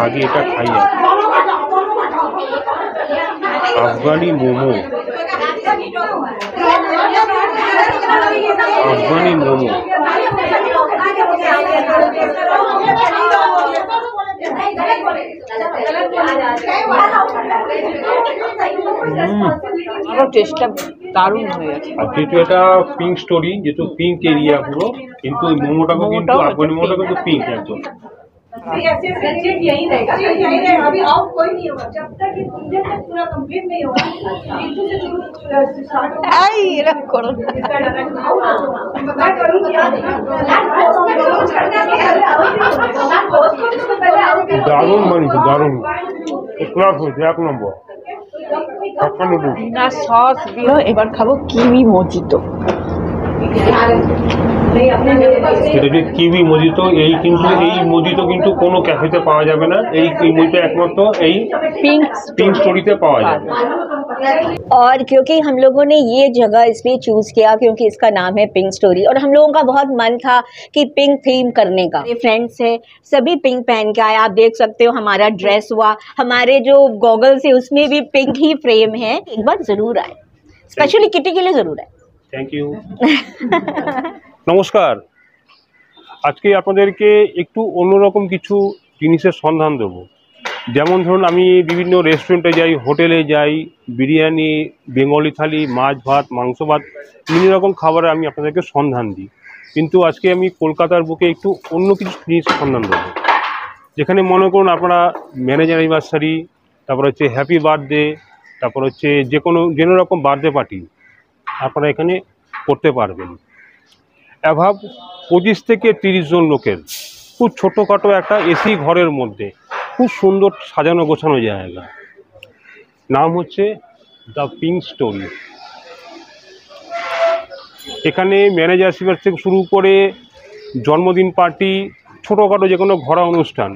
আগে এটা খাই। আফগানি মোমো, আফগানি মোমো। টেস্টটা দারুণ হয়েছে। আর যেহেতু এটা পিঙ্ক স্টোরি, যেহেতু পিঙ্ক এরিয়া পুরো, কিন্তু মোমোটাকে কিন্তু আফগানি মোমোটা কিন্তু পিঙ্ক একদম। দারুণ বানিয়েছে, দারুণ ক্লাস হয়েছে, 1 নম্বর। না সস দিও। এবার খাবো কিউই মজিতো। এটা যে কিউই মজিতো, এই কিন্তু এই মজিতো কিন্তু কোনো ক্যাফেতে পাওয়া যাবে না। এই মজিতো একমাত্র এই পিঙ্ক স্টোরিতে পাওয়া যাবে। और क्योंकि हम लोगों ने ये जगह इसलिए चूज़ किया क्योंकि इसका नाम है पिंक स्टोरी, और हम लोगों का बहुत मन था कि पिंक थीम करने का। मेरे फ्रेंड्स है सभी पिंक पहन के आए, आप देख सकते हो हमारा ड्रेस हुआ, हमारे जो गॉगल्स है उसमें भी पिंक ही फ्रेम है। एक बार ज़रूर आए, स्पेशली किटी के लिए ज़रूर आए। Thank you. নমস্কার, আজকে আপনাদেরকে একটু অন্যরকম কিছু জিনিসের সন্ধান দেবো। যেমন ধরুন, আমি বিভিন্ন রেস্টুরেন্টে যাই, হোটেলে যাই, বিরিয়ানি, বেঙ্গলি থালি, মাছ ভাত, মাংস ভাত, বিভিন্ন রকম খাবারে আমি আপনাদেরকে সন্ধান দিই। কিন্তু আজকে আমি কলকাতার বুকে একটু অন্য কিছু জিনিস সন্ধান দেবো, যেখানে মনে করুন আপনারা ম্যারেজ অ্যানিভার্সারি, তারপর হচ্ছে হ্যাপি বার্থডে, তারপর হচ্ছে যে কোনো রকম বার্থডে পার্টি আপনারা এখানে করতে পারবেন। অ্যাভাব 25 থেকে 30 জন লোকের খুব ছোটোখাটো একটা এসি ঘরের মধ্যে খুব সুন্দর সাজানো গোছানো জায়গা। নাম হচ্ছে দ্য পিঙ্ক স্টোরি। এখানে ম্যারেজ অ্যানিভার্সারি থেকে শুরু করে জন্মদিন পার্টি, ছোটোখাটো যে কোনো ঘরোয়া অনুষ্ঠান,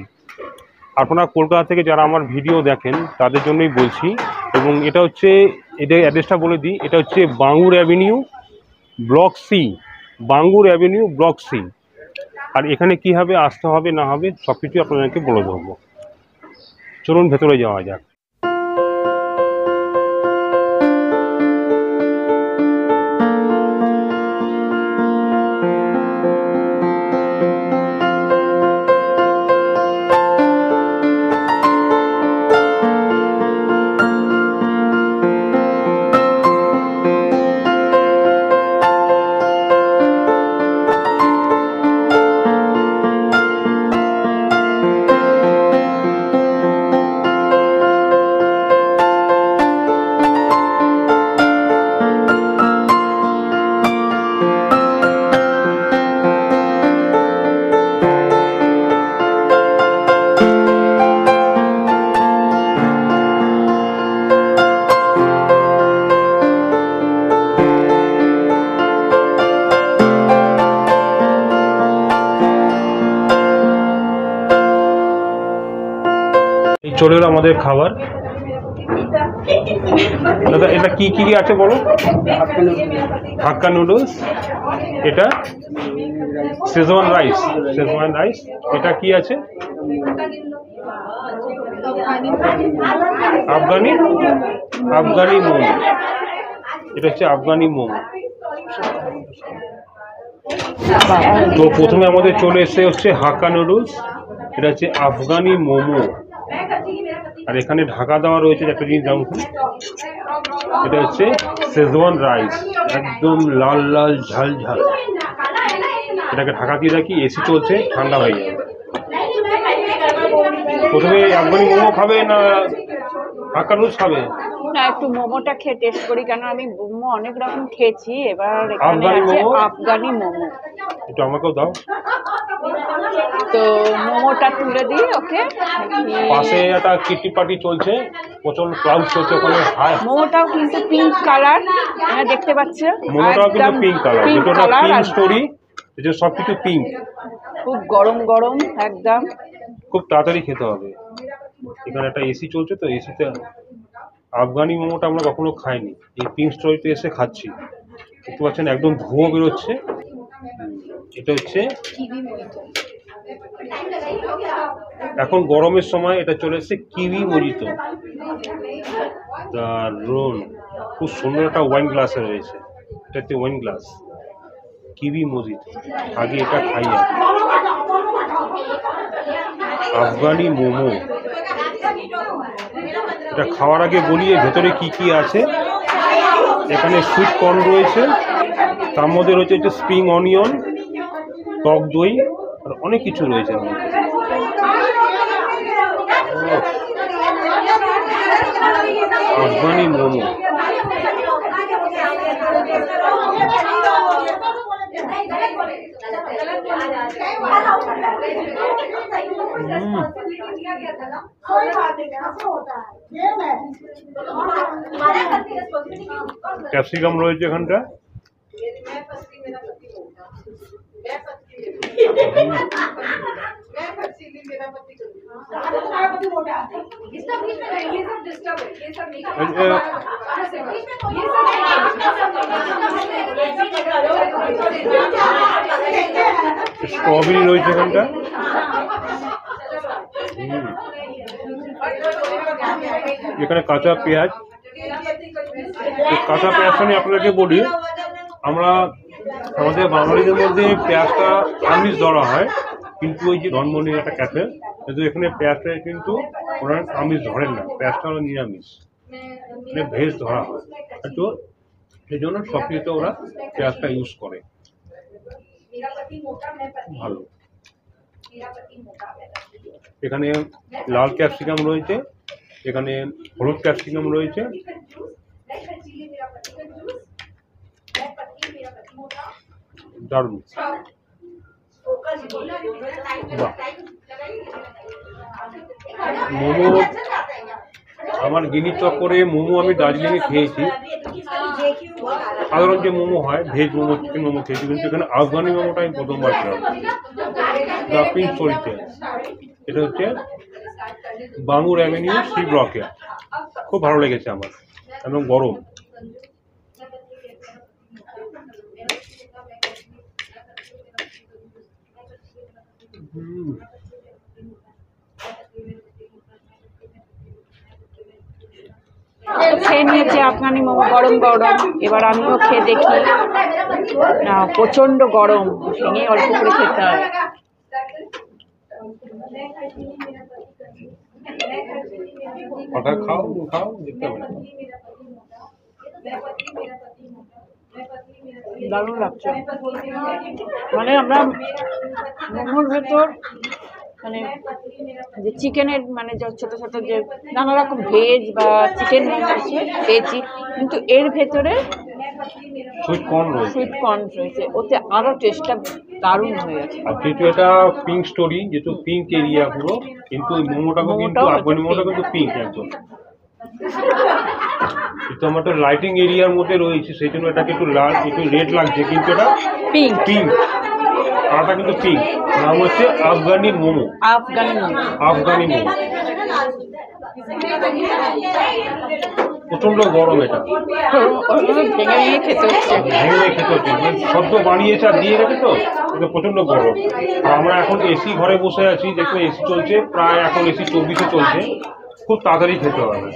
আপনারা কলকাতা থেকে যারা আমার ভিডিও দেখেন তাদের জন্যই বলছি। এবং এটা হচ্ছে, এটা অ্যাড্রেসটা বলে দিই, এটা হচ্ছে Bangur Avenue block C, Bangur Avenue block C. আর এখানে কীভাবে আসতে হবে না হবে সব কিছু আপনাদেরকে বলে দেবো। চলুন ভেতরে যাওয়া যাক। চলে এলো আমাদের খাবার। দাদা এটা কি কি আছে বলো? হাক্কা নুডলস, এটা শেজওয়ান রাইস, শেজওয়ান রাইস। এটা কি আছে? আফগানি, আফগানি মোমো। এটা হচ্ছে আফগানি মোমো। তো প্রথমে আমাদের চলে এসে হচ্ছে হাক্কা নুডলস, এটা হচ্ছে আফগানি মোমো। আর এখানে ঢাকা দেওয়া রয়েছে একটা জিনিস, দাম এটা হচ্ছে শেজওয়ান রাইস, একদম লাল লাল ঝাল ঝাল। এটাকে ঢাকা দিয়ে রাখি, এসি চলছে, ঠান্ডা হয়ে যাবে। প্রথমে আফগানি মোমো খাবে না হাক্কা নুডলস খাবে? না, একটু মোমোটা খেয়ে টেস্ট করি, কেন আমি মোমো অনেক রকম খেয়েছি। এবার আফগানি মোমো একটু আমাকেও দাও। তো মোমোটা তুলে দিই ওকে। পাশে একটা কিটি পার্টি চলছে, প্রচন্ড ক্রাউড চলছে ওখানে। মোমোটাও কিন্তু পিঙ্ক কালার, দেখতে পাচ্ছ? মোমোটাও কিন্তু পিঙ্ক কালার, যেটা পিঙ্ক স্টোরি, এটা সবকিছু পিঙ্ক। খুব গরম গরম একদম, খুব তাড়াতাড়ি খেতে হবে। এখানে একটা এসি চলছে, তো এসিতে আফগানি মোমোটা আমরা কখনো খাইনি, এই পিঙ্ক স্টোরিতে এসে খাচ্ছি। দেখতে পাচ্ছেন একদম ধোঁয়া বেরোচ্ছে। এটা হচ্ছে এখন গরমের সময় এটা চলে এসেছে কিউই মজিতো, দারুন, খুব সুন্দর একটা ওয়াইন গ্লাসে রয়েছে, এটাতে ওয়াইন গ্লাস কিউই মজিতো। আগে এটা খাই। আফগানি মোমো, এটা খাওয়ার আগে বলি এর ভেতরে কি কি আছে। এখানে সুইট কর্ন রয়েছে, তার মধ্যে রয়েছে হচ্ছে স্প্রিং অনিয়ন, টক দই আর অনেক কিছু রয়েছে। আফগানি মোমো, ক্যাপসিকাম রয়েছে এখানটা, স্ট্রবেরি রয়েছে এখানটা, এখানে কাঁচা পেঁয়াজ। কাঁচা পেঁয়াজটা নিয়ে আপনাদেরকে বলি, আমরা আমাদের বাঙালিদের মধ্যে পেঁয়াজটা আমিষ ধরা হয়, কিন্তু ওই যে ধনমণি একটা ক্যাফে, কিন্তু এখানে পেঁয়াজটা কিন্তু ওরা আমিষ ধরেন না, পেঁয়াজটা হলো নিরামিষ, মানে ভেজ ধরা হয়। তো সেই জন্য সব কিছুতে ওরা পেঁয়াজটা ইউজ করে। ভালো। এখানে লাল ক্যাপসিকাম রয়েছে, এখানে হলুদ ক্যাপসিকাম রয়েছে, দারুণ। মোমো, আমার গিনি চক্করে মোমো আমি দার্জিলিংয়ে খেয়েছি। সাধারণ যে মোমো হয়, ভেজ মোমো, চিকেন মোমো খেয়েছি, কিন্তু এখানে আফগানি মোমোটা আমি প্রথমবার খেলাম। দ্য পিঙ্ক স্টোরিতে, এটা হচ্ছে বাঙুর অ্যাভিনিউ, সি ব্লকে। খুব ভালো লেগেছে আমার, এবং গরম। খেয়ে নিয়েছে আফগানি মোমো গরম গরম, এবার আমিও খেয়ে দেখি। না, প্রচন্ড গরম, ভেঙে অল্প করে খেতে হবে। খাও খাও, দেখতে হবে। দারুণ লাগছে। মানে আমরা মোমোর ভেতর মানে যে চিকেনের মানে যে ছোট ছোট যে নানা রকম ভেজ বা চিকেন মোমো পেয়েছি, কিন্তু এর ভেতরে সুইট কর্ন রয়েছে, ওতে আরো টেস্টটা দারুণ হয়ে গেছে। আর যেহেতু এটা পিঙ্ক স্টোরি, যেহেতু পিঙ্ক এরিয়া পুরো, কিন্তু ওই মোমোটাকে কিন্তু আফগানি মোমোটা কিন্তু পিঙ্ক একদম। কিন্তু আমার তো লাইটিং এরিয়ার মধ্যে রয়েছে, সেই জন্য এটাকে একটু লাল, একটু রেড লাগছে, কিন্তু এটা পিঙ্ক। কালারটা কিন্তু পিঙ্ক। নাম হচ্ছে আফগানি মোমো। প্রচন্ড গরম, এটা ভেঙে খেতে হচ্ছে, সদ্য বানিয়েছে আর দিয়ে রেখে, তো প্রচন্ড গরম। আর আমরা এখন এসি ঘরে বসে আছি, দেখো এসি চলছে, প্রায় এখন এসি 24-এ চলছে, খুব তাড়াতাড়ি খেতে হবে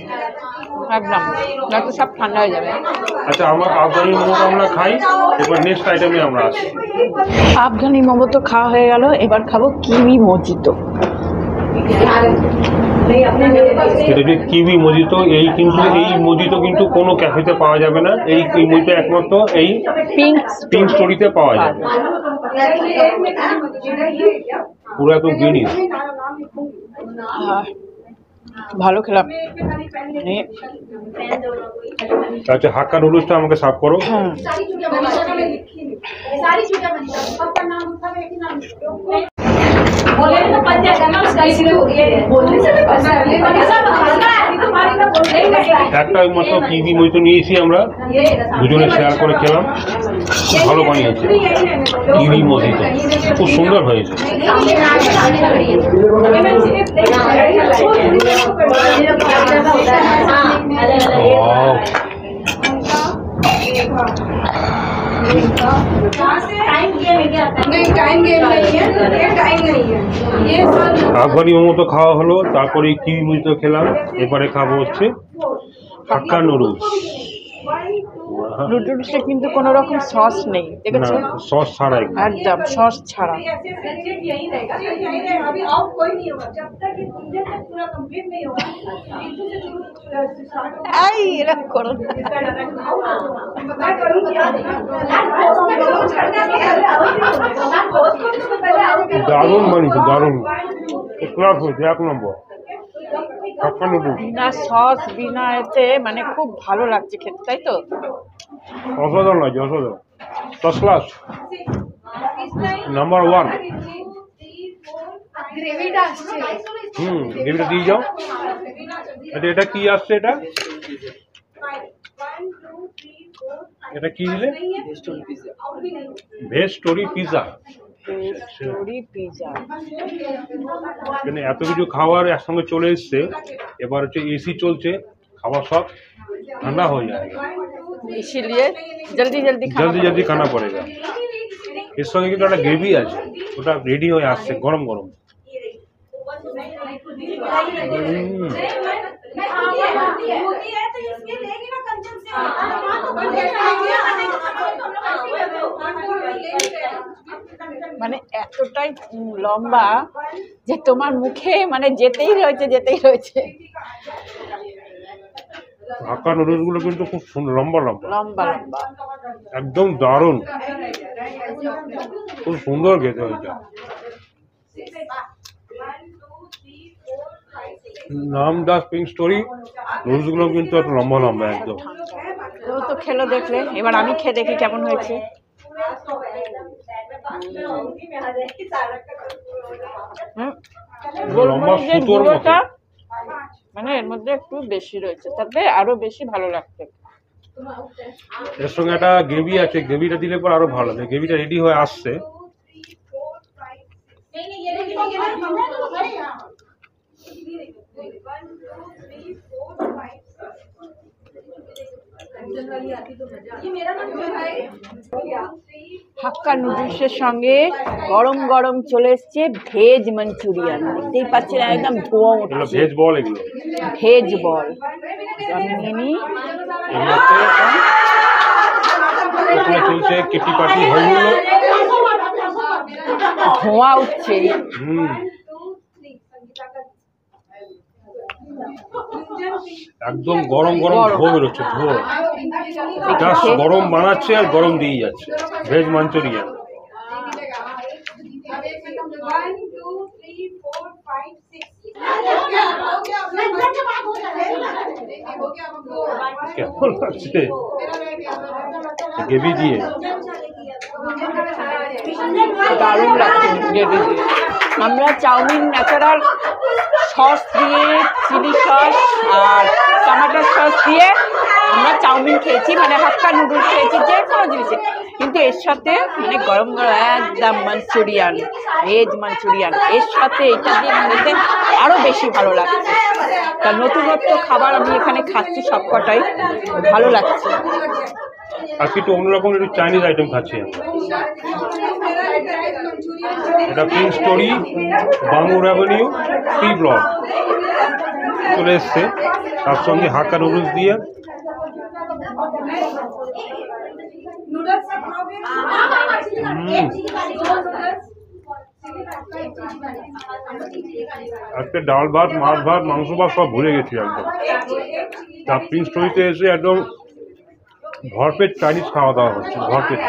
একদম, নয়তো সব ঠান্ডা হয়ে যাবে। আচ্ছা, আমার আফগানি মোমোটা আমরা খাই, এবার নেক্সট আইটেমে আমরা আসি। আফগানি মোমো তো খাওয়া হয়ে গেল, এবার খাবো কিউই মজিতো। এটা যে কিউই মজিতো, এই মজিতো কিন্তু কোনো ক্যাফেতে পাওয়া যাবে না, এই মজিতো একমাত্র এই পিঙ্ক স্টোরিতে পাওয়া যাবে। পুরো একদম জিনিস ভালো খেলাম। আচ্ছা, হাক্কা নুডলসটা আমাকে সার্ভ করো। একটা মাত্র কিউই মজিতো নিয়েছি আমরা, দুজনে শেয়ার করে খেলাম, খুব ভালো বানিয়েছে কিউই মজিতো, খুব সুন্দর হয়েছে। नहीं टाइम गेम नहीं है, ये टाइम नहीं है, ये सब আফগানি মোমো তো খাওয়া হলো, তারপরে কিউই মুড়ি তো খেলাম, এবারে খাবো হচ্ছে হাক্কা নুডলস। নুডলসে কিন্তু কোনো রকম সস নেই, না, দেখেছো? সস ছাড়া একদম। একদম সস ছাড়া। यही रहेगा, यही रहेगा। अभी आउट कोई नहीं होगा जब तक ये तुझे तक पूरा कंप्लीट नहीं होगा। बिट्टू से शुरू स्टार्ट होगा। এই এরকম করো না। मैं करूँगी क्या? দারুণ বানিয়েছে, দারুণ ক্লাস হয়েছে, 1 নম্বর হাক্কা নুডলস। বিনা সস বিনা এতে মানে খুব ভালো লাগছে খেতে, তাই তো? অসাধারণ লাগছে, অসাধারণ, ফার্স্ট ক্লাস, নাম্বার 1। গ্রেভিটা আসছে। গ্রেভিটা দিয়ে যাও। আচ্ছা, এটা কি আসছে? এটা কি দিলে? Veg story pizza. Story pizza. মানে এত কিছু খাবার একসঙ্গে চলে এসছে, এবার হচ্ছে এসি চলছে, খাবার সব ঠান্ডা হয়ে যায়, इसीलिए जल्दी जल्दी জলদি জলদি খানা পড়েগা। এর সঙ্গে কিন্তু একটা গ্রেভি আছে, ওটা রেডি হয়ে আসছে গরম গরম। মানে এতটাই লম্বা যে তোমার মুখে মানে যেতেই রয়েছে। হাক্কা নুডলস গুলো কিন্তু খুব লম্বা লম্বা, লম্বা একদম দারুণ, খুব সুন্দর খেতে হয়েছে। নাম দাস পিঙ্ক স্টোরি, নুডলস গুলো কিন্তু একটু লম্বা লম্বা একদম। তো খেলো, দেখলে, এবার আমি খেয়ে দেখি কেমন হয়েছে। লম্বা সুতোর মতো, মানে এর মধ্যে একটু বেশি রয়েছে, তবে আরো বেশি ভালো লাগছে। এর সঙ্গে একটা গ্রেভি আছে, গ্রেভিটা দিলে পর আরো ভালো লাগে। গ্রেভিটা রেডি হয়ে আসছে। হাক্কা নুডলসের সঙ্গে গরম গরম চলে এসছে ভেজ মাঞ্চুরিয়ান। দেখতেই পাচ্ছেন একদম ধোঁয়া এগুলো উঠছে। ভেজ বল, এগুলো ভেজ বল। আমি নিয়ে নিই। এগুলোতে চলছে কিটি পাটি হয়ে গেল, ধোঁয়া উঠছে। একদম গরম গরম ধোঁয়া বেরোচ্ছে, ধোঁয়া জাস্ট গরম বানাচ্ছে আর গরম দিয়ে যাচ্ছে। Veg Manchurian. কেমন লাগছে গ্রেভি দিয়ে? দারুণ লাগছে গ্রেভি দিয়ে। আমরা চাউমিন ন্যাচারাল সস দিয়ে, চিলি সস আর টমেটোর সস দিয়ে আমরা চাউমিন খেয়েছি, মানে হাক্কা নুডলস খেয়েছি, যে কোনো জিনিসে। কিন্তু এর সাথে মানে গরম গরম একদম মাঞ্চুরিয়ান, ভেজ মাঞ্চুরিয়ান, এর সাথে এটা দিয়ে খেতে আরও বেশি ভালো লাগছে। তা নতুনত্ব খাবার আমি এখানে খাচ্ছি সবকটাই, ভালো লাগছে। আজকে একটু অন্যরকম একটু চাইনিজ আইটেম খাচ্ছি আমরা। এটা পিঙ্ক স্টোরি, বামুর অ্যাভিনিউ, টি ব্লক চলে এসছে, তার সঙ্গে হাক্কা নুডলস দিয়ে। আজকে ডাল ভাত, মাছ ভাত, মাংস ভাত সব ভুলে গেছি একদম। তার পিঙ্ক স্টোরিতে এসে একদম ভরপেট চাইনিজ খাওয়া দাওয়া হচ্ছে, ভরপেট।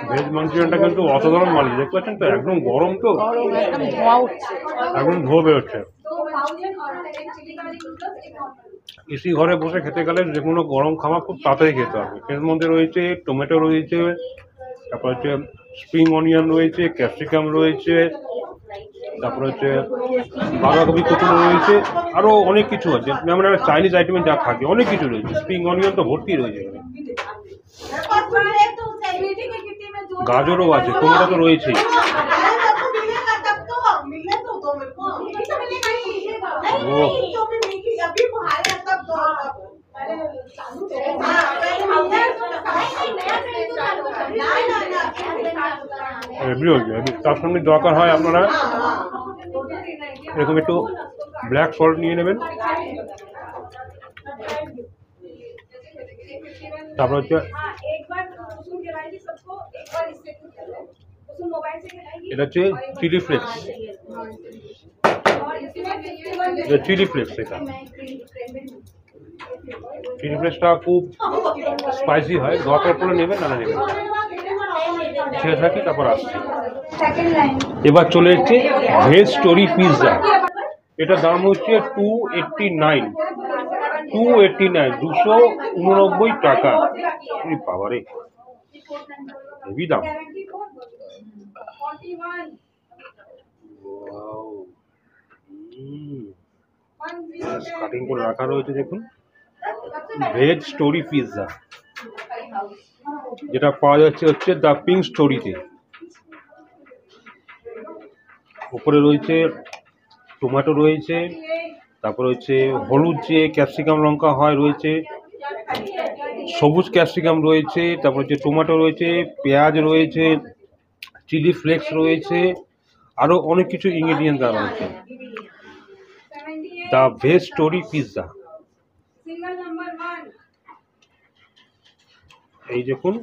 ভেজ মাঞ্চুরিয়ানটা কিন্তু অসাধারণ মালিক, দেখতে পাচ্ছেন তো, একদম গরম তো, একদম ধোঁয়া উঠছে, একদম ধোঁয়া বেরোচ্ছে। এসি ঘরে বসে খেতে গেলে যে কোনো গরম খাবার খুব তাড়াতাড়ি খেতে হবে। এর মধ্যে রয়েছে টমেটো রয়েছে, তারপর হচ্ছে স্প্রিং অনিয়ন রয়েছে, ক্যাপসিকাম রয়েছে, তারপরে হচ্ছে বাঁধাকপি কুচুনো রয়েছে, আরও অনেক কিছু আছে, যেমন একটা চাইনিজ আইটেমে যা থাকে অনেক কিছু রয়েছে। স্প্রিং অনিয়ন তো ভর্তি রয়েছে এখানে, গাজরও আছে, টমেটো তো রয়েছেই। তার সঙ্গে দরকার হয় আপনারা এরকম একটু ব্ল্যাক সল্ট নিয়ে নেবেন। তারপর হচ্ছে এটা হচ্ছে চিলি ফ্লেক্স, চিলি ফ্লেক্স। এটা চিলি ফ্লেক্সটা খুব স্পাইসি হয়, দরকার পড়লে নেবেন, না নেবেন। খেয়ে থাকি, তারপর আসছি। এবার চলে এসছে ভেজ স্টোরি পিৎজা। এটার দাম হচ্ছে 289, 289 টাকা। বাবারে, হেভি দাম। কাটিং করে রাখা রয়েছে, দেখুন ভেজ স্টোরি পিৎজা, যেটা পাওয়া যাচ্ছে হচ্ছে দ্য পিঙ্ক স্টোরিতে। উপরে রয়েছে টমেটো রয়েছে, তারপর হচ্ছে হলুদ যে ক্যাপসিকাম লঙ্কা হয় রয়েছে, সবুজ ক্যাপসিকাম রয়েছে, তারপর হচ্ছে টমেটো রয়েছে, পেঁয়াজ রয়েছে, চিলি ফ্লেক্স রয়েছে, আরও অনেক কিছু ইনগ্রেডিয়েন্ট দেওয়া রয়েছে। The veg story pizza. এই দেখুন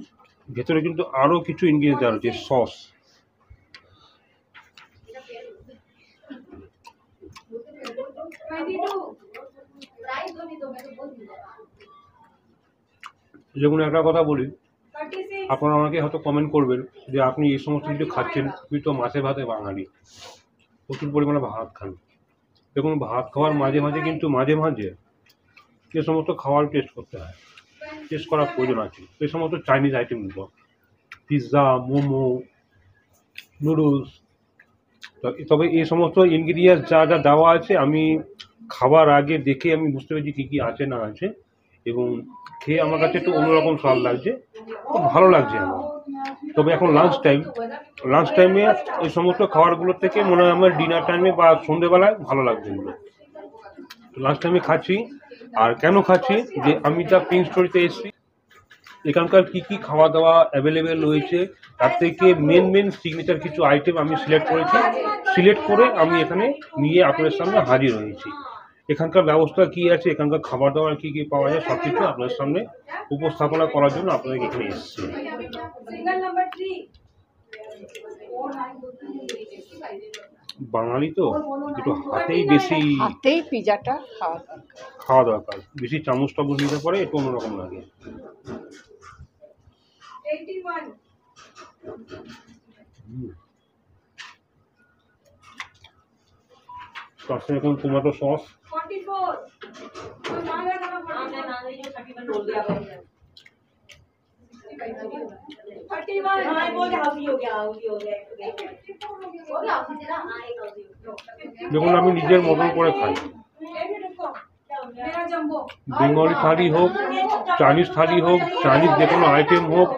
ভেতরে কিন্তু আরও কিছু ইনগ্রেডিয়েন্ট দেওয়া রয়েছে, সস। যেমন একটা কথা বলি, আপনারা আমাকে হয়তো কমেন্ট করবেন যে আপনি এই সমস্ত কিছু খাচ্ছেন, আপনি তো মাছে ভাতে বাঙালি, প্রচুর পরিমাণে ভাত খান। দেখুন ভাত খাওয়ার মাঝে মাঝে কিন্তু মাঝে মাঝে যে সমস্ত খাবার টেস্ট করতে হয়, টেস্ট করার প্রয়োজন আছে। এই সমস্ত চাইনিজ আইটেমগুলো, পিৎজা, মোমো, নুডলস, তবে এই সমস্ত ইনগ্রিডিয়েন্টস যা যা দেওয়া আছে আমি খাবার আগে দেখে আমি বুঝতে পেরেছি কী কী আছে না আছে, এবং খেয়ে আমার কাছে একটু অন্যরকম স্বাদ লাগছে, খুব ভালো লাগছে আমার। তবে এখন লাঞ্চ টাইমে এই সমস্ত খাবারগুলোর থেকে মনে হয় আমার ডিনার টাইমে বা সন্ধ্যেবেলায় ভালো লাগছে এগুলো। লাঞ্চ টাইমে খাচ্ছি। আর কেন খাচ্ছি, যে আমি দ্য পিঙ্ক স্টোরিতে এসেছি, এখানকার কী কী খাওয়া দাওয়া অ্যাভেলেবেল রয়েছে তার থেকে মেন সিগনেচার কিছু আইটেম আমি সিলেক্ট করেছি। সিলেক্ট করে আমি এখানে নিয়ে আপনাদের সামনে হাজির হয়েছি। এখানকার ব্যবস্থা কী আছে, এখানকার খাবার দাবার কী কী পাওয়া যায়, সব কিছু আপনাদের সামনে উপস্থাপনা করার জন্য আপনাদের এখানে এসেছি। বাঙালি তো একটু হাতেই পিজাটা খাওয়া দরকার, বেশি চামচ টামচ নিতে পারে একটু অন্যরকম লাগে। এখন টমেটো সস, যেমন আমি নিজের মতন করে খাই। বেঙ্গলি থালি হোক, চাইনিজ থালি হোক, চাইনিজ যে কোনো আইটেম হোক,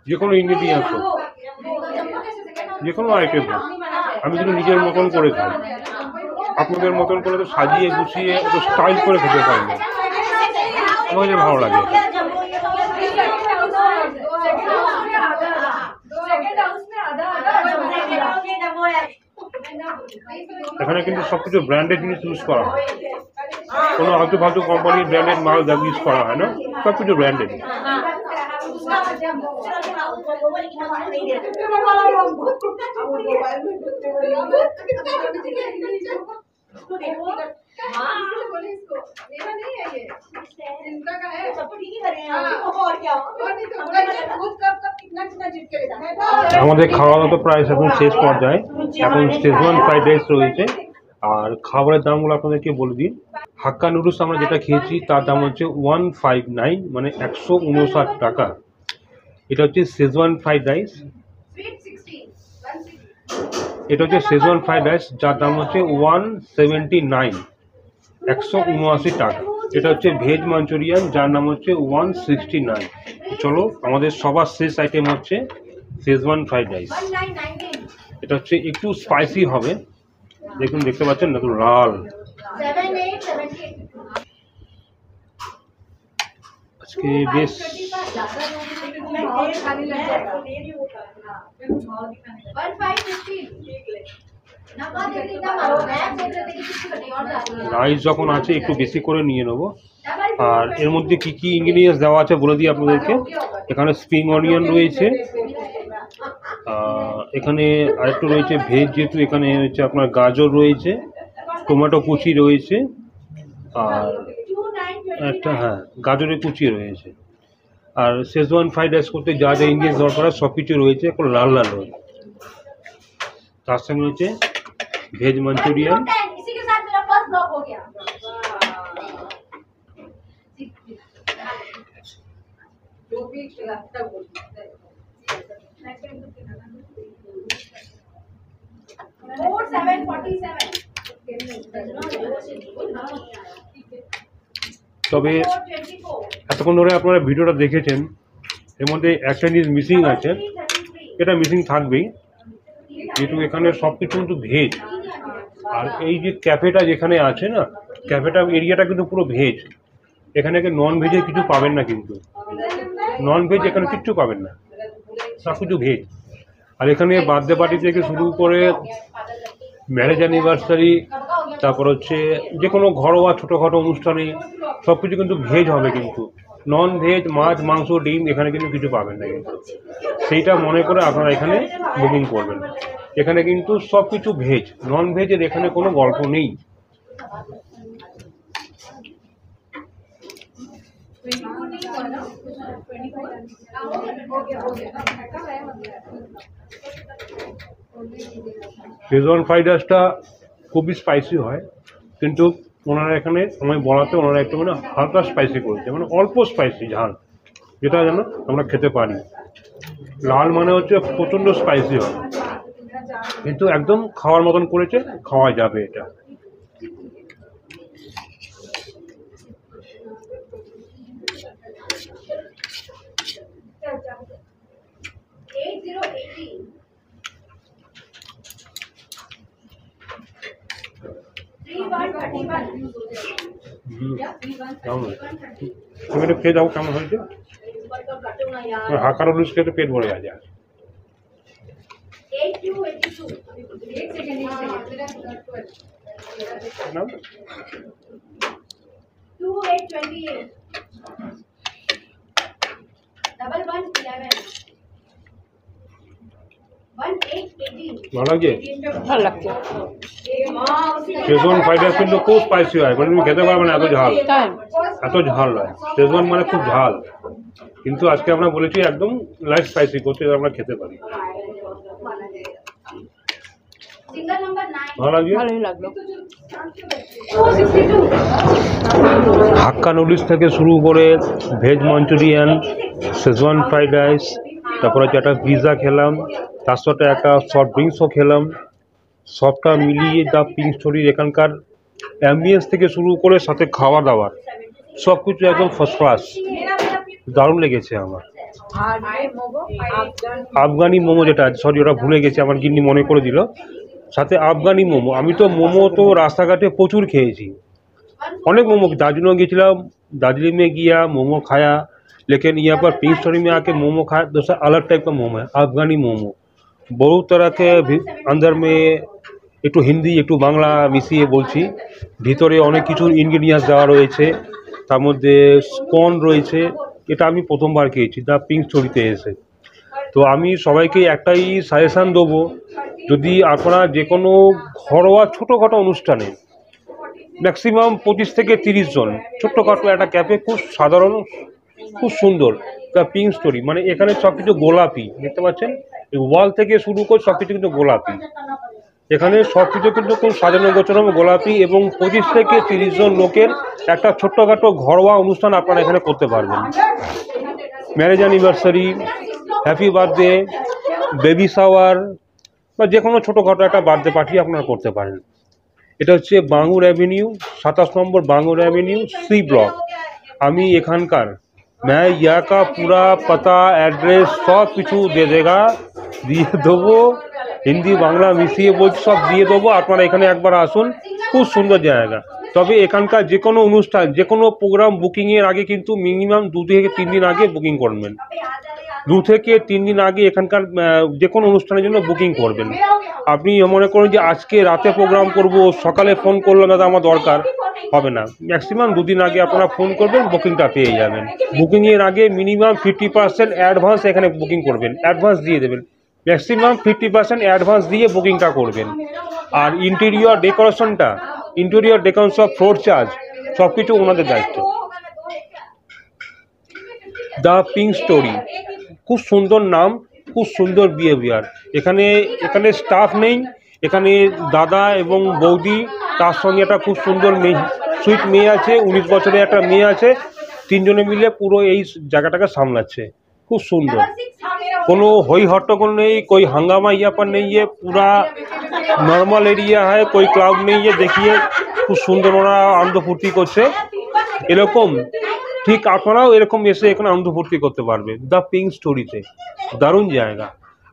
যে কোনো ইনগ্রিডিয়েন্টস হোক, যে কোনো আইটেম হোক, আমি কিন্তু নিজের মতন করে খাই। আপনাদের মতন করে তো সাজিয়ে গুছিয়ে একটু স্টাইল করে খেতে পারি না, আমার যে ভালো লাগে। এখানে কিন্তু সবকিছু ব্র্যান্ডেড জিনিস ইউজ করা হয়, কোনো আলতু ফালতু কোম্পানির ব্র্যান্ডেড মাল ইউজ করা হয় না, সবকিছু ব্র্যান্ডেড। আমাদের খাওয়া দাওয়া তো প্রায় এখন শেষ পর্যায়ে। এখন শেজওয়ান ফ্রাইড রাইস রয়েছে। আর খাবারের দামগুলো আপনাদেরকে বলে দিই। হাক্কা নুডলস আমরা যেটা খেয়েছি তার দাম হচ্ছে 159, মানে 159 টাকা। এটা হচ্ছে শেজওয়ান ফ্রাইড রাইস। এটা হচ্ছে শেজওয়ান ফ্রাইড রাইস, যার দাম হচ্ছে 179, 179 টাকা। এটা হচ্ছে ভেজ মাঞ্চুরিয়ান, যার নাম হচ্ছে 169। চলো আমাদের সবার শেষ আইটেম হচ্ছে শেজওয়ান ফ্রাইড রাইস। এটা হচ্ছে একটু স্পাইসি হবে, দেখুন দেখতে পাচ্ছেন না, একটু লাল। আজকে বেশ রাইস যখন আছে একটু বেশি করে নিয়ে নেবো। আর এর মধ্যে কি কি ইনগ্রিডিয়েন্টস দেওয়া আছে বলে দিই আপনাদেরকে। এখানে স্প্রিং অনিয়ন রয়েছে, এখানে আরেকটু রয়েছে ভেজ, যেহেতু এখানে হচ্ছে আপনার গাজর রয়েছে, টমেটো কুচি রয়েছে, আর একটা গাজরের কুচি রয়েছে। আর শেজওয়ান ফ্রাইড রাইস করতে যা যা ইনগ্রিডিয়েন্টস দরকার সব কিছু রয়েছে, এখন লাল লাল রয়েছে। তার সঙ্গে হচ্ছে ভেজ মাঞ্চুরিয়ান, তবে এতক্ষণ ধরে আপনারা ভিডিওটা দেখেছেন, এর মধ্যে একটা জিনিস মিসিং আছে, এটা মিসিং থাকবেই, যেহেতু এখানে সব কিছু কিন্তু ভেজ। আর এই যে ক্যাফেটা যেখানে আছে না, ক্যাফেটা এরিয়াটা কিন্তু পুরো ভেজ, এখানে নন ভেজের কিছু পাবেন না, কিন্তু নন ভেজ এখানে কিচ্ছু পাবেন না, সব কিছু ভেজ। আর এখানে বার্থডে পার্টি থেকে শুরু করে ম্যারেজ অ্যানিভার্সারি, তারপর হচ্ছে যে কোনো ঘরোয়া ছোটোখাটো অনুষ্ঠানে সব কিছু কিন্তু ভেজ হবে, কিন্তু নন ভেজ মাছ মাংস ডিম এখানে কিন্তু কিছু পাবেন না। কিন্তু সেইটা মনে করে আপনারা এখানে বুকিং করবেন। এখানে কিন্তু সব কিছু ভেজ, নন ভেজের এখানে কোনো গল্প নেই। শেজওয়ান ফ্রাইড রাইসটা খুবই স্পাইসি হয়, কিন্তু ওনারা এখানে সময় বলাতে ওনারা একটু মানে হালকা স্পাইসি করেছে, মানে অল্প স্পাইসি ঝাল, যেটা যেন আমরা খেতে পারি। লাল মানে হচ্ছে প্রচণ্ড স্পাইসি হয়, কিন্তু একদম খাওয়ার মতন করেছে, খাওয়া যাবে এটা। তুমি একটু খেয়ে যাও কেমন হয়েছে। হাঁকা নুডলস খেয়ে তো পেট ভরে যায়। ভালো লাগছে, ভালো লাগছে। শেজওয়ান ফ্রাইড রাইস কিন্তু খুব স্পাইসি হয়, মানে তুমি খেতে পারবে না, এত ঝাল, এত ঝাল হয়। শেজওয়ান মানে খুব ঝাল, কিন্তু আজকে আমরা বলেছি একদম লাইট স্পাইসি করতে, আমরা খেতে পারি। ভালো লাগছে, ভালোই লাগলো। হাক্কা নুডলস থেকে শুরু করে veg Manchurian, schezwan fried rice, তারপর হচ্ছে একটা পিৎজা খেলাম, তার সাথে একটা সফট ড্রিঙ্কসও খেলাম। সবটা মিলিয়ে দ্য পিঙ্ক স্টোরির এখানকার অ্যাম্বিয়েন্স থেকে শুরু করে সাথে খাওয়া দাওয়ার সব কিছু একদম ফার্স্ট ক্লাস, দারুণ লেগেছে আমার। আফগানি মোমো যেটা, সরি ওটা ভুলে গেছি, আমার গিন্নি মনে করে দিল, সাথে আফগানি মোমো। আমি তো মোমো তো রাস্তাঘাটে প্রচুর খেয়েছি, অনেক मोमो दार्जिलिंग गए, दार्जिलिंग में गया मोमो खाया, लेकिन यहाँ पर पिंक स्टोरी में आके मोमो खाया, दूसरा अलग टाइप का मोमो है, अफगानी मोमो। बहुत तरह के अंदर में एक हिंदी एक बांगला मिशिए बोलছি, ভিতরে অনেক কিছু ইনগ্রিডিয়েন্টস দেওয়া রয়েছে, তার মধ্যে স্কন রয়েছে। এটা আমি প্রথমবার খেয়েছি দ্য পিঙ্ক স্টোরিতে এসে। তো আমি সবাইকে একটাই সাজেশান দেবো, যদি আপনারা যে কোনো ঘরোয়া ছোটোখাটো অনুষ্ঠানে ম্যাক্সিমাম 25 থেকে 30 জন, ছোট্টখাটো একটা ক্যাফে, খুব সাধারণ, খুব সুন্দর, দ্য পিঙ্ক স্টোরি। মানে এখানে সব কিছু গোলাপি, দেখতে পাচ্ছেন ওয়াল থেকে শুরু করে সব কিছু কিন্তু গোলাপি, এখানে সব কিছু কিন্তু খুব সাজানো গোছানো গোলাপি, এবং 25 থেকে 30 জন লোকের একটা ছোট্টখাটো ঘরোয়া অনুষ্ঠান আপনারা এখানে করতে পারবেন। Marriage anniversary, happy birthday, baby shower, বা যে কোনো ছোটোখাটো একটা বার্থডে পার্টি আপনারা করতে পারেন। এটা হচ্ছে বাঙ্গুর অ্যাভিনিউ, 27 নম্বর বাঙ্গুর অ্যাভিনিউ, সি ব্লক। আমি এখানকার मैं यहाँ का पूरा पता एड्रेस सब কিছু দিয়ে দেবো, হিন্দি বাংলা মিশিয়ে বলছি, সব দিয়ে দেবো। আপনারা এখানে একবার আসুন, খুব সুন্দর জায়গা। তবে এখানকার যে কোনো অনুষ্ঠান, যে কোনো প্রোগ্রাম বুকিংয়ের আগে কিন্তু মিনিমাম 2 থেকে 3 দিন আগে বুকিং করবেন। 2 থেকে 3 দিন আগে এখানকার যে কোনো অনুষ্ঠানের জন্য বুকিং করবেন। আপনি মনে করুন যে আজকে রাতে প্রোগ্রাম করব, সকালে ফোন করলাম দাদা আমার দরকার, হবে না। ম্যাক্সিমাম 2 দিন আগে আপনারা ফোন করবেন, বুকিংটা পেয়ে যাবেন। বুকিংয়ের আগে মিনিমাম 50% অ্যাডভান্স এখানে বুকিং করবেন, অ্যাডভান্স দিয়ে দেবেন। ম্যাক্সিমাম 50% অ্যাডভান্স দিয়ে বুকিংটা করবেন। আর ইন্টেরিয়র ডেকোরেশন, ফ্লোর চার্জ সব কিছু ওনাদের দায়িত্ব। দ্য পিঙ্ক স্টোরি, খুব সুন্দর নাম, খুব সুন্দর বিহেভিয়ার। এখানে স্টাফ নেই, এখানে দাদা এবং বৌদি, তার সঙ্গে একটা খুব সুন্দর সুইট মেয়ে আছে, 19 বছরের একটা মেয়ে আছে। 3 জনে মিলে পুরো এই জায়গাটাকে সামলাচ্ছে, খুব সুন্দর। কোনো হই हट्टगोल नहीं, कोई हंगामा यहाँ पर नहीं है, पूरा नॉर्मल एरिया है, कोई क्राउड नहीं है। देखिए খুব সুন্দর ওরা আনন্দ ফুর্তি করছে। এরকম ঠিক আপনারাও এরকম এসে এখানে আনন্দ ফুর্তি করতে পারবে দ্য পিঙ্ক স্টোরিতে। দারুণ জায়গা।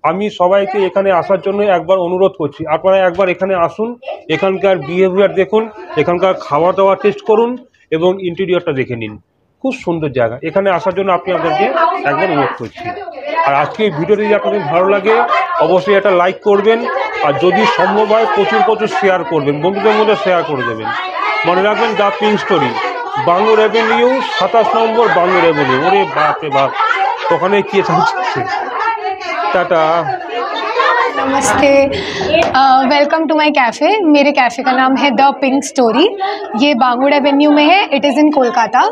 আমি সবাইকে এখানে আসার জন্য একবার অনুরোধ করছি, আপনারা একবার এখানে আসুন, এখানকার বিহেভিয়ার দেখুন, এখানকার খাওয়া দাওয়া টেস্ট করুন এবং ইন্টেরিয়রটা দেখে নিন। খুব সুন্দর জায়গা, এখানে আসার জন্য আপনাদেরকে একবার অনুরোধ করছি। আর আজকে এই ভিডিওটি যদি আপনাদের ভালো লাগে অবশ্যই একটা লাইক করবেন, আর যদি সম্ভব হয় প্রচুর শেয়ার করবেন, বন্ধুদের মধ্যে শেয়ার করে দেবেন। মনে রাখবেন the pink story, Bangur avenue, 27 number Bangur avenue. ওরে বাপ রে বাপ, ওখানে কে থাকছে। टाटा। नमस्ते, वेलकम टू माय कैफ़े। मेरे कैफ़े का नाम है द पिंक स्टोरी। ये बांगुड़ एवेन्यू में है। It is in Kolkata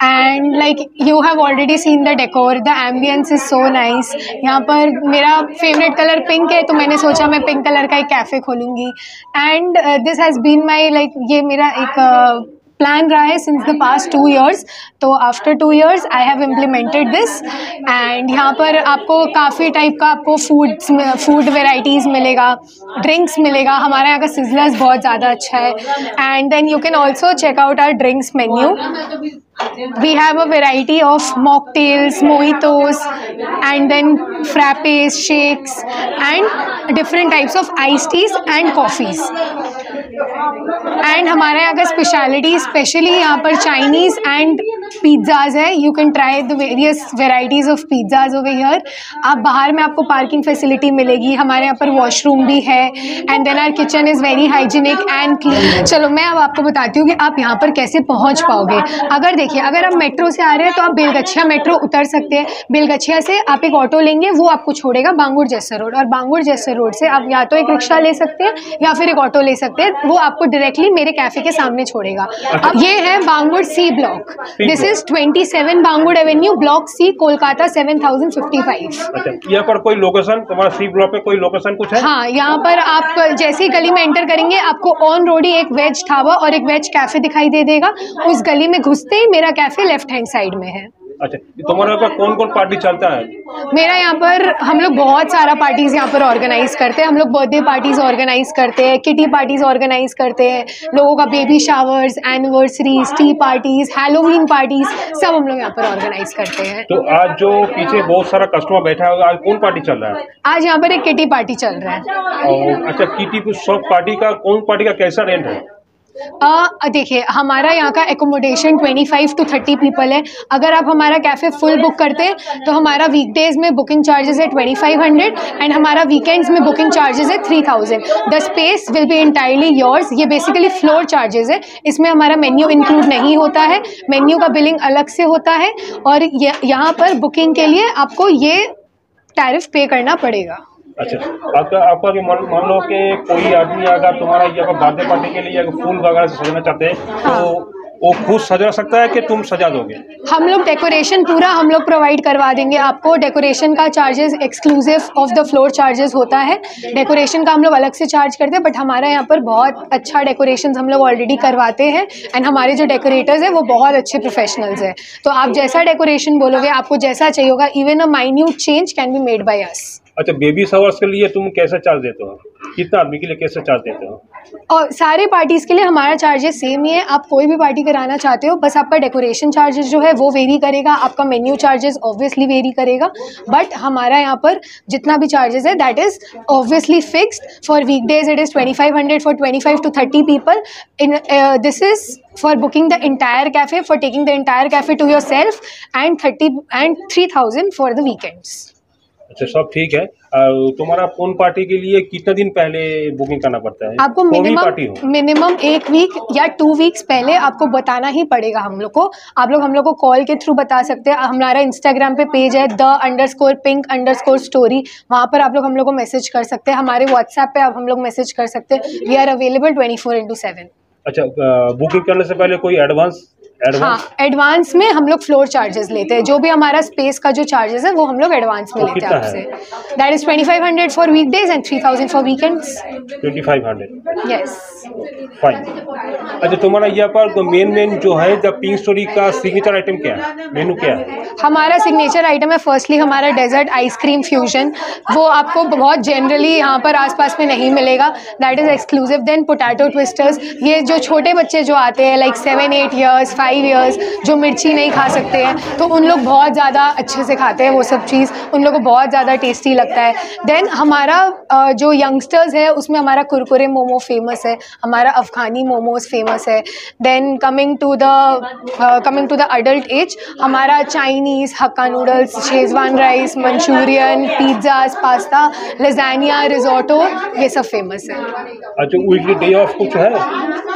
and like you have already seen the decor, the ambience is so nice. यहाँ पर मेरा फेवरेट कलर पिंक है, तो मैंने सोचा मैं पिंक कलर का एक कैफ़े खोलूँगी। And this has been my like, ये मेरा एक प्लान रहा है सिंस द पास्ट 2 years। तो after 2 years I have implemented this. And यहाँ पर आपको काफ़ी टाइप का आपको फूड वेराइटीज़ मिलेगा, ड्रिंक्स मिलेगा। हमारे यहाँ का सिज़लर्स बहुत ज़्यादा अच्छा है। And then you can also check out our drinks menu. We have a variety of mocktails, mojitos, and then frappes, shakes, and different types of iced teas and coffees. And हमारे यहाँ का स्पेशलिटी स्पेशली यहाँ पर Chinese and pizzas है। You can try the various varieties of pizzas over here. आप बाहर में आपको पार्किंग फैसिलिटी मिलेगी, हमारे यहाँ पर वॉशरूम भी है। And then our kitchen is very hygienic and clean. चलो मैं अब आपको बताती हूँ कि आप यहाँ पर कैसे पहुँच पाओगे। अगर देखिए, अगर आप मेट्रो से आ रहे हैं तो आप बेलगछिया मेट्रो उतर सकते हैं। बेलगछिया से आप एक ऑटो लेंगे, वो आपको छोड़ेगा बांगुर जैसर रोड, और बांगुर जैसर रोड से आप या तो एक रिक्शा ले सकते हैं या फिर एक ऑटो ले सकते हैं, वो आपको डायरेक्टली मेरे कैफ़े के सामने छोड़ेगा। अब ये है Bangur C block. This is 27 Bangur Avenue, block C, Kolkata 7055। अच्छा, यहाँ पर कोई लोकेशन, तुम्हारा सी ब्लॉक पे कोई लोकेशन कुछ है? हाँ, यहाँ पर आप जैसे ही गली में एंटर करेंगे आपको ऑन रोड ही एक वेज ढाबा और एक वेज कैफ़े दिखाई दे देगा। उस गली में घुसते ही मेरा कैफ़े लेफ्ट हैंड साइड में है। अच्छा, तुम्हारे यहाँ पर कौन कौन पार्टी चलता है? मेरा यहाँ पर हम लोग बहुत सारा पार्टीज़ यहाँ पर ऑर्गेनाइज करते हैं। हम लोग बर्थडे पार्टीज़ ऑर्गेनाइज करते हैं, किटी पार्टीज़ ऑर्गेनाइज करते हैं, लोगों का baby showers, anniversaries, T parties, Halloween parties, सब हम लोग यहाँ पर ऑर्गेनाइज करते हैं। तो आज जो पीछे बहुत सारा कस्टमर बैठा है, आज कौन पार्टी चल रहा है? आज यहाँ पर एक किटी पार्टी चल रहा है। और अच्छा, किटी सब पार्टी का, कौन पार्टी का कैसा रेंट है? देखिए, हमारा यहाँ का एकोमोडेशन 25 to 30 पीपल है। अगर आप हमारा कैफ़े फुल बुक करते हैं तो हमारा वीकडेज में बुकिंग चार्जेस है 2500 एंड हमारा वीकेंड्स में बुकिंग चार्जेस है 3000। The space will be entirely yours. ये बेसिकली फ्लोर चार्जेस है, इसमें हमारा मेन्यू इंक्लूड नहीं होता है। मेन्यू का बिलिंग अलग से होता है और यहाँ पर बुकिंग के लिए आपको ये टैरिफ पे करना पड़ेगा। अच्छा, आपका मान लो कि कोई आदमी अगर तुम्हारा यहाँ बर्थडे पार्टी के लिए फूल वगैरह से सजाना चाहते हैं तो वो खुद सजा सकता है कि तुम सजा दोगे? हम लोग डेकोरेशन पूरा हम लोग प्रोवाइड करवा देंगे आपको। डेकोरेशन का charges exclusive of the floor charges होता है। डेकोरेशन का हम लोग अलग से चार्ज करते हैं, बट हमारा यहाँ पर बहुत अच्छा डेकोरेशन हम लोग ऑलरेडी करवाते हैं एंड हमारे जो डेकोरेटर्स हैं वो बहुत अच्छे प्रोफेशनल्स हैं। तो आप जैसा डेकोरेशन बोलोगे, आपको जैसा चाहिए होगा, even a minute change can be made by us. अच्छा, बेबी शावर्स के लिए तुम कैसे चार्ज देते हो? कितना आदमी के लिए कैसे चार्ज देते हो? और सारे पार्टीज़ के लिए हमारा चार्जेस सेम ही है। आप कोई भी पार्टी कराना चाहते हो, बस आपका डेकोरेशन चार्जेस जो है वो वेरी करेगा, आपका मेन्यू चार्जेस ऑब्वियसली वेरी करेगा, बट हमारा यहाँ पर जितना भी चार्जेस है that is obviously fixed. For weekdays it is 2500 for 25 to 30 people. In this is for booking the entire cafe, for taking the entire cafe to yourself, and 3,000 for the weekends. अच्छा, सब ठीक है। तुम्हारा phone party के लिए कितना दिन पहले बुकिंग करना पड़ता है? आपको मिनिमम 1 वीक या 2 वीक्स पहले आपको बताना ही पड़ेगा हम लोग को। आप लोग हम लोग को कॉल के थ्रू बता सकते हैं। हमारा इंस्टाग्राम पे पेज है the_pink_story, वहाँ पर आप लोग हम लोग को मैसेज कर सकते हैं। हमारे व्हाट्सएप पे आप हम लोग मैसेज कर सकते हैं। We are available 24/7। अच्छा, बुकिंग करने से पहले कोई एडवांस? हाँ, एडवांस में हम लोग फ्लोर चार्जेस लेते हैं। जो भी हमारा स्पेस का जो चार्जेस है वो हम लोग एडवांस में लेते हैं आपसे। That is 2500 for weekdays and 3000 for weekends. 2500, yes, fine. अच्छा, तुम्हारा यहाँ पर मेन जो है द पिंक स्टोरी का सिग्नेचर आइटम क्या है, मेनू क्या है? हमारा सिग्नेचर आइटम है फर्स्टली हमारा डेजर्ट आइसक्रीम फ्यूजन। वो आपको बहुत जनरली यहाँ पर आसपास में नहीं मिलेगा, that is exclusive. Then potato twisters, ये जो छोटे बच्चे जो आते हैं लाइक 7, 8 ईयर्स, 5 ईयर्स, जो मिर्ची नहीं खा सकते हैं, तो उन लोग बहुत ज़्यादा अच्छे से खाते हैं वो सब चीज़, उन लोगों को बहुत ज़्यादा टेस्टी लगता है। देन हमारा जो यंगस्टर्स है उसमें हमारा कुरकुरे मोमो फेमस है, हमारा अफ़गानी मोमोज फेमस है। Then coming to the adult age, हमारा Chinese, Hakka noodles, Schezwan rice, Manchurian, pizzas, pasta, lasagna, risotto, ये सब फेमस है। अच्छा, वीकली डे ऑफ कुछ है?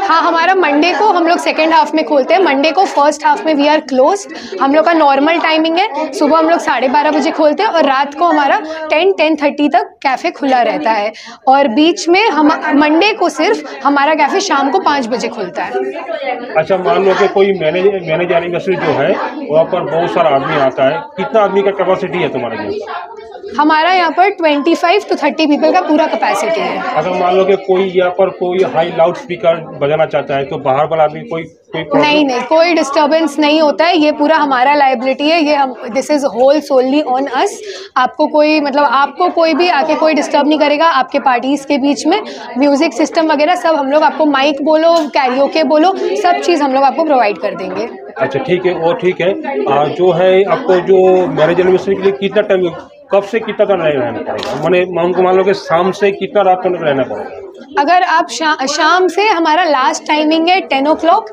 हाँ, हमारा मंडे को हम लोग सेकेंड हाफ में खोलते हैं। मंडे को फर्स्ट हाफ में वी आर क्लोज्ड। हम लोग का नॉर्मल टाइमिंग है, सुबह हम लोग 12:30 बजे खोलते हैं और रात को हमारा 10-10:30 तक कैफ़े खुला रहता है। और बीच में हम मंडे को सिर्फ हमारा कैफ़े शाम को 5 बजे खुलता है। अच्छा, मान लो कि कोई मैनेज एनिवर्सरी जो है वहाँ पर बहुत सारा आदमी आता है, कितना आदमी का कैपेसिटी है तुम्हारे यहाँ? हमारा यहाँ पर 25 to 30 पीपल का पूरा कैपेसिटी है। अगर मान लो कि कोई यहाँ पर कोई हाई लाउड स्पीकर बजाना चाहता है तो बाहर वाला आदमी कोई नहीं, कोई डिस्टर्बेंस नहीं होता है। ये पूरा हमारा लायबिलिटी है, ये हम this is whole solely on us. आपको कोई भी आके कोई डिस्टर्ब नहीं करेगा आपके पार्टीज़ के बीच में। म्यूज़िक सिस्टम वगैरह सब हम लोग आपको, माइक बोलो, कैरियोके बोलो, सब चीज़ हम लोग आपको प्रोवाइड कर देंगे। अच्छा, ठीक है, वो ठीक है। जो है आपको जो मैरिज एनिवर्सरी के लिए कितना टाइम, कब से कितना टाइम रहना पड़ेगा? मान लो कि शाम से कितना रात तक रहना पड़ेगा? अगर आप शाम से, हमारा लास्ट टाइमिंग है 10 o'clock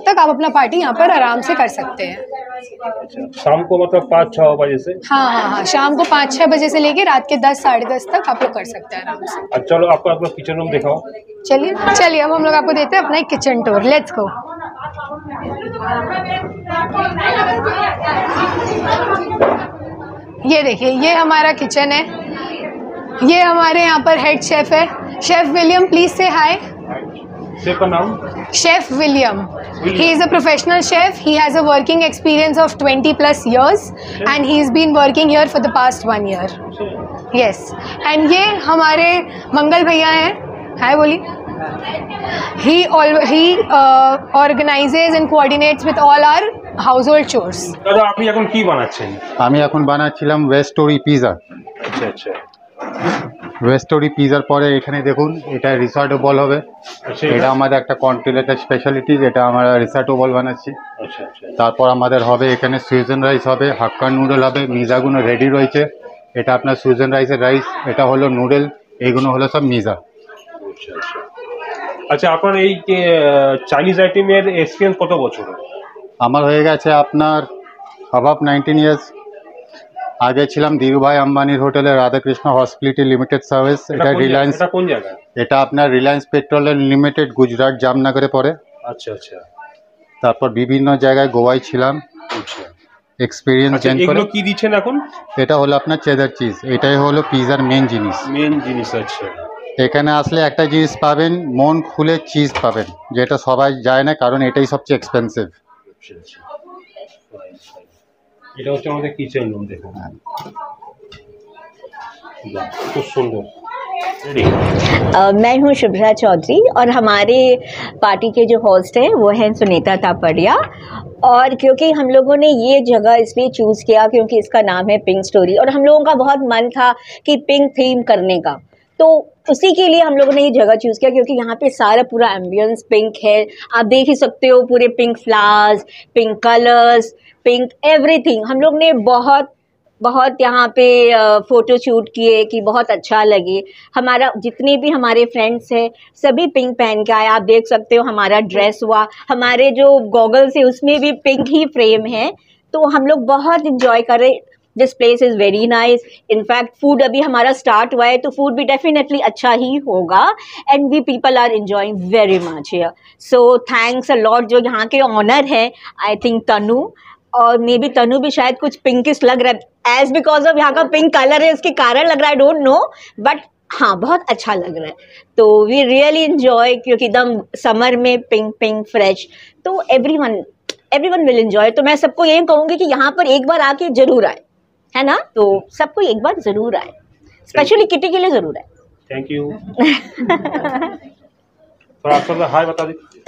तक आप अपना पार्टी यहाँ पर आराम से कर सकते हैं। अच्छा, शाम को मतलब 5-6 बजे से? हाँ, शाम को 5-6 बजे से लेके रात के 10-10:30 तक आप लोग कर सकते हैं आराम से। अच्छा, चलो आपको अपना किचन रूम दिखाओ। चलिए अब हम लोग आपको देते हैं अपना एक किचन टूर। Let's go. ये देखिए, ये हमारा किचन है। ये हमारे यहाँ पर हेड शेफ है, शेफ विलियम। प्लीज से हाय। शेफ का नाम? Chef William. He is a professional chef. He has a working experience of 20+ years and he's been working here for the past 1 year. Yes. And ये हमारे मंगल भैया हैं। हाय बोलिए। He organizes and coordinates with all our household chores. দাদা, আপনি এখন কি বানাচ্ছেন? আমি এখন বানাচ্ছিলাম ওয়েস্টোরি পিজা। আচ্ছা আচ্ছা, ওয়েস্টোরি পিজার পরে এখানে দেখুন, এটা রিসর্টো বল হবে। এটা আমাদের একটা কন্টিনেন্টাল স্পেশালিটি, যেটা আমরা রিসর্টো বল বানাচ্ছি। আচ্ছা আচ্ছা, তারপর আমাদের হবে এখানে সুইজন রাইস হবে, হাক্কা নুডল হবে, মিজাগুলো রেডি রয়েছে। এটা আপনার সুইজন রাইসের রাইস, এটা হলো নুডল, এইগুলো হলো সব মিজা। আচ্ছা আচ্ছা। আচ্ছা, আপনার এই চাইনিজ আইটেমের এক্সপিরিয়েন্স কত বছর? আমার হয়ে গেছে আপনার অ্যাবাভ 19 ইয়ার্স। আগে ছিলাম ধীরুভাই আম্বানির হোটেলে রাধাকৃষ্ণ হসপিটালিটি লিমিটেড সার্ভিস। এটা রিলায়েন্স। এটা কোন জায়গা? এটা আপনার রিলায়েন্স পেট্রোলিয়াম লিমিটেড, গুজরাট জামনগরে পড়ে। আচ্ছা আচ্ছা। তারপর বিভিন্ন জায়গায় গোয়ায় ছিলাম। আচ্ছা, এক্সপিরিয়েন্স জেন করে। এগুলো কি দিচ্ছেন এখন? এটা হলো আপনার চেদার চিজ, এটাই হলো পিজার মেন জিনিস। আচ্ছা। এখানে আসলে একটা জিনিস পাবেন, মন খুলে চিজ পাবেন, যেটা সবাই যায় না, কারণ এটাই সবচেয়ে এক্সপেন্সিভ। আচ্ছা আচ্ছা, এটা হচ্ছে আমাদের কিচেন রুম। দেখুন, খুব সুন্দর। मैं हूँ शुभ्रा चौधरी और हमारे पार्टी के जो होस्ट हैं वो हैं सुनीता तापड़िया। और क्योंकि हम लोगों ने ये जगह इसलिए चूज़ किया क्योंकि इसका नाम है पिंक स्टोरी और हम लोगों का बहुत मन था कि पिंक थीम करने का, तो उसी के लिए हम लोगों ने ये जगह चूज़ किया क्योंकि यहाँ पे सारा पूरा एम्बियंस पिंक है। आप देख ही सकते हो, पूरे pink flowers, pink colours, pink everything. हम लोग ने बहुत बहुत यहाँ पे फ़ोटो शूट किए कि बहुत अच्छा लगे। हमारा जितने भी हमारे फ्रेंड्स हैं सभी पिंक पहन के आए। आप देख सकते हो हमारा ड्रेस हुआ, हमारे जो गॉगल्स है उसमें भी पिंक ही फ्रेम है। तो हम लोग बहुत इंजॉय कर रहे। This place is very nice. In fact food अभी हमारा स्टार्ट हुआ है तो फूड भी डेफिनेटली अच्छा ही होगा and we people are enjoying very much here. So thanks a lot जो यहाँ के ऑनर है, आई थिंक तनु, और मे बी तनु भी शायद कुछ पिंकिश लग रहा है एज बिकॉज ऑफ यहाँ का पिंक कलर है, उसके कारण लग रहा है, आई डोंट नो, बट हाँ बहुत अच्छा लग रहा है। तो वी रियली इन्जॉय क्योंकि एकदम समर में पिंक पिंक फ्रेश, तो एवरीवन विल एंजॉय। तो मैं सबको यही कहूँगी कि यहाँ पर एक बार आके जरूर आए, है ना, तो सबको एक बार जरूर आए, स्पेशली किटी के लिए जरूर आए। Thank you. थोड़ा हाय बता दीजिए।